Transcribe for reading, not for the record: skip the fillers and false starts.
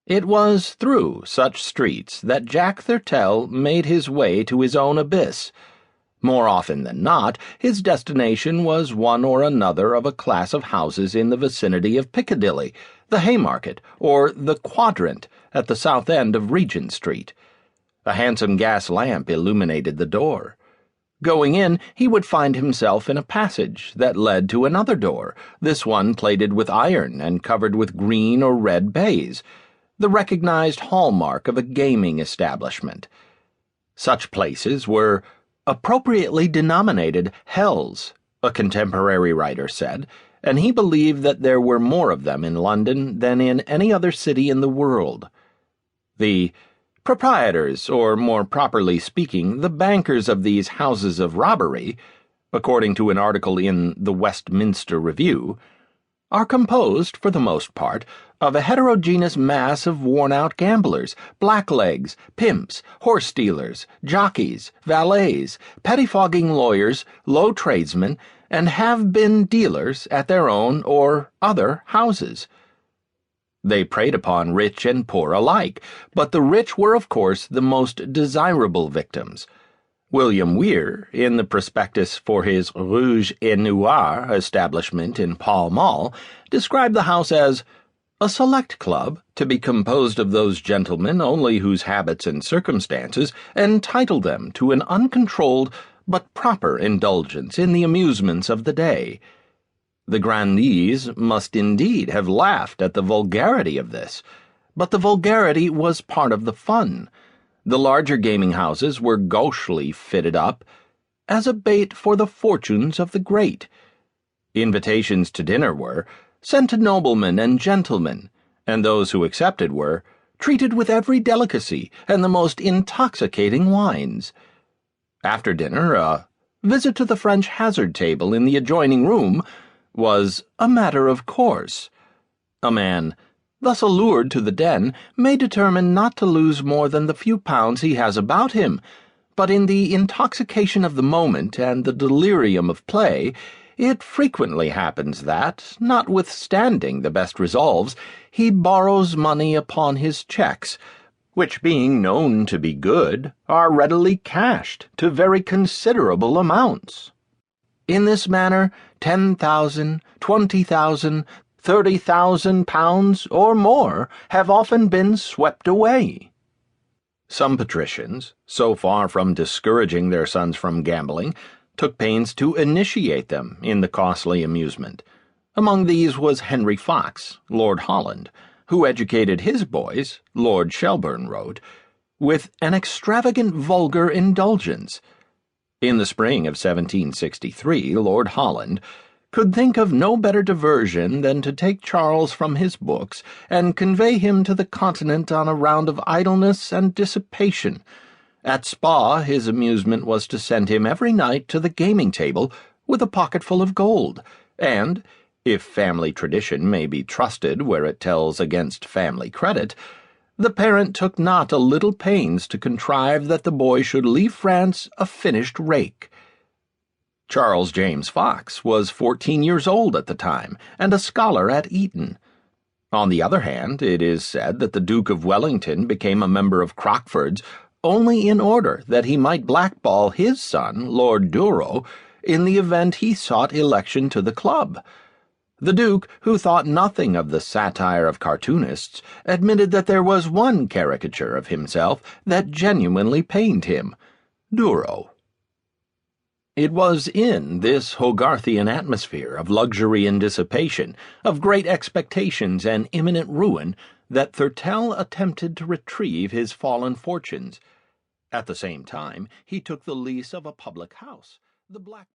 It was through such streets that Jack Thurtell made his way to his own abyss. More often than not, his destination was one or another of a class of houses in the vicinity of Piccadilly, the Haymarket, or the Quadrant at the south end of Regent Street. A handsome gas lamp illuminated the door. Going in, he would find himself in a passage that led to another door, this one plated with iron and covered with green or red baize, the recognized hallmark of a gaming establishment. Such places were appropriately denominated hells, a contemporary writer said, and he believed that there were more of them in London than in any other city in the world. The proprietors, or more properly speaking, the bankers of these houses of robbery, according to an article in the Westminster Review, are composed, for the most part, of a heterogeneous mass of worn-out gamblers, blacklegs, pimps, horse-dealers, jockeys, valets, pettifogging lawyers, low tradesmen, and have-been dealers at their own or other houses. They preyed upon rich and poor alike, but the rich were, of course, the most desirable victims. William Weir, in the prospectus for his Rouge et Noir establishment in Pall Mall, described the house as a select club to be composed of those gentlemen only whose habits and circumstances entitled them to an uncontrolled but proper indulgence in the amusements of the day. The grandees must indeed have laughed at the vulgarity of this, but the vulgarity was part of the fun. The larger gaming houses were gauchely fitted up as a bait for the fortunes of the great. Invitations to dinner were sent to noblemen and gentlemen, and those who accepted were treated with every delicacy and the most intoxicating wines. After dinner, a visit to the French hazard table in the adjoining room was a matter of course. A man thus allured to the den may determine not to lose more than the few pounds he has about him, but in the intoxication of the moment and the delirium of play, it frequently happens that, notwithstanding the best resolves, he borrows money upon his checks, which, being known to be good, are readily cashed to very considerable amounts. In this manner, 10,000, 20,000, 30,000 pounds or more have often been swept away. Some patricians, so far from discouraging their sons from gambling, took pains to initiate them in the costly amusement. Among these was Henry Fox, Lord Holland, who educated his boys, Lord Shelburne wrote, with an extravagant vulgar indulgence. In the spring of 1763, Lord Holland could think of no better diversion than to take Charles from his books and convey him to the continent on a round of idleness and dissipation. At Spa, his amusement was to send him every night to the gaming table with a pocketful of gold, and, if family tradition may be trusted where it tells against family credit, the parent took not a little pains to contrive that the boy should leave France a finished rake. Charles James Fox was 14 years old at the time, and a scholar at Eton. On the other hand, it is said that the Duke of Wellington became a member of Crockford's only in order that he might blackball his son, Lord Douro, in the event he sought election to the club. The Duke, who thought nothing of the satire of cartoonists, admitted that there was one caricature of himself that genuinely pained him, Douro. It was in this Hogarthian atmosphere of luxury and dissipation, of great expectations and imminent ruin, that Thurtell attempted to retrieve his fallen fortunes. At the same time, he took the lease of a public house, the Black